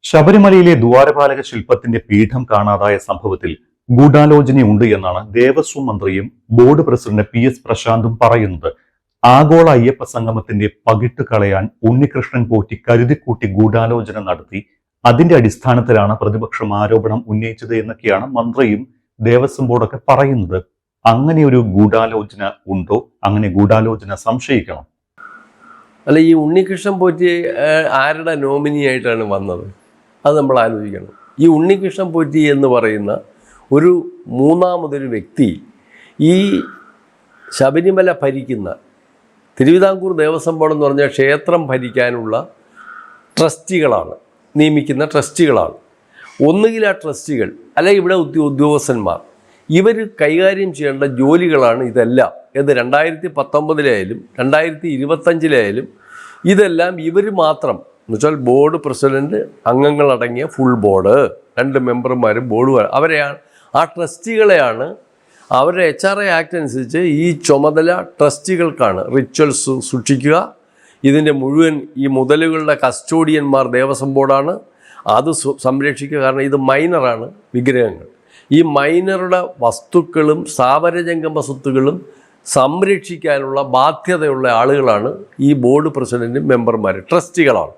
ശബരിമലയിലെ ദ്വാരപാലക ശില്പത്തിന്റെ പീഠം കാണാതായ സംഭവത്തിൽ ഗൂഢാലോചനയുണ്ട് എന്നാണ് ദേവസ്വം മന്ത്രിയും ബോർഡ് പ്രസിഡന്റ് PS പ്രശാന്തും പറയുന്നത്. ആഗോള അയ്യപ്പ സംഗമത്തിന്റെ പകിട്ട് കളയാൻ ഉണ്ണികൃഷ്ണൻ പോറ്റി കരുതിക്കൂട്ടി ഗൂഢാലോചന നടത്തി. അതിന്റെ അടിസ്ഥാനത്തിലാണ് പ്രതിപക്ഷം ആരോപണം ഉന്നയിച്ചത് എന്നൊക്കെയാണ് മന്ത്രിയും ദേവസ്വം ബോർഡൊക്കെ പറയുന്നത്. അങ്ങനെ ഒരു ഗൂഢാലോചന ഉണ്ടോ? അങ്ങനെ ഗൂഢാലോചന സംശയിക്കണം? അല്ല, ഈ ഉണ്ണികൃഷ്ണൻ പോറ്റി ആരുടെ നോമിനിയായിട്ടാണ് വന്നത്? അത് നമ്മൾ ആലോചിക്കണം. ഈ ഉണ്ണികൃഷ്ണൻ പോറ്റി എന്ന് പറയുന്ന ഒരു മൂന്നാമതൊരു വ്യക്തി ഈ ശബരിമല ഭരിക്കുന്ന തിരുവിതാംകൂർ ദേവസ്വം ബോർഡ് എന്ന് പറഞ്ഞാൽ ക്ഷേത്രം ഭരിക്കാനുള്ള ട്രസ്റ്റികളാണ്, നിയമിക്കുന്ന ട്രസ്റ്റികളാണ്. ഒന്നുകിൽ ആ ട്രസ്റ്റികൾ അല്ലെങ്കിൽ ഇവിടെ ഉദ്യോഗസ്ഥന്മാർ, ഇവർ കൈകാര്യം ചെയ്യേണ്ട ജോലികളാണ് ഇതെല്ലാം. ഇത് 2019 2025 ഇതെല്ലാം ഇവർ മാത്രം എന്നുവെച്ചാൽ ബോർഡ് പ്രസിഡന്റ്, അംഗങ്ങളടങ്ങിയ ഫുൾ ബോർഡ്, 2 മെമ്പർമാരും ബോർഡ്, അവരെയാണ്, ആ ട്രസ്റ്റികളെയാണ് അവരുടെ HRA ആക്ട് അനുസരിച്ച് ഈ ചുമതല ട്രസ്റ്റികൾക്കാണ്. റിച്വൽസ് സൂക്ഷിക്കുക, ഇതിൻ്റെ മുഴുവൻ ഈ മുതലുകളുടെ കസ്റ്റോഡിയന്മാർ ദേവസ്വം ബോർഡാണ്. അത് സംരക്ഷിക്കുക. കാരണം ഇത് മൈനറാണ് വിഗ്രഹങ്ങൾ. ഈ മൈനറുടെ വസ്തുക്കളും സ്ഥാവരജംഗമ സ്വത്തുക്കളും സംരക്ഷിക്കാനുള്ള ബാധ്യതയുള്ള ആളുകളാണ് ഈ ബോർഡ് പ്രസിഡന്റും മെമ്പർമാർ, ട്രസ്റ്റികളാണ്.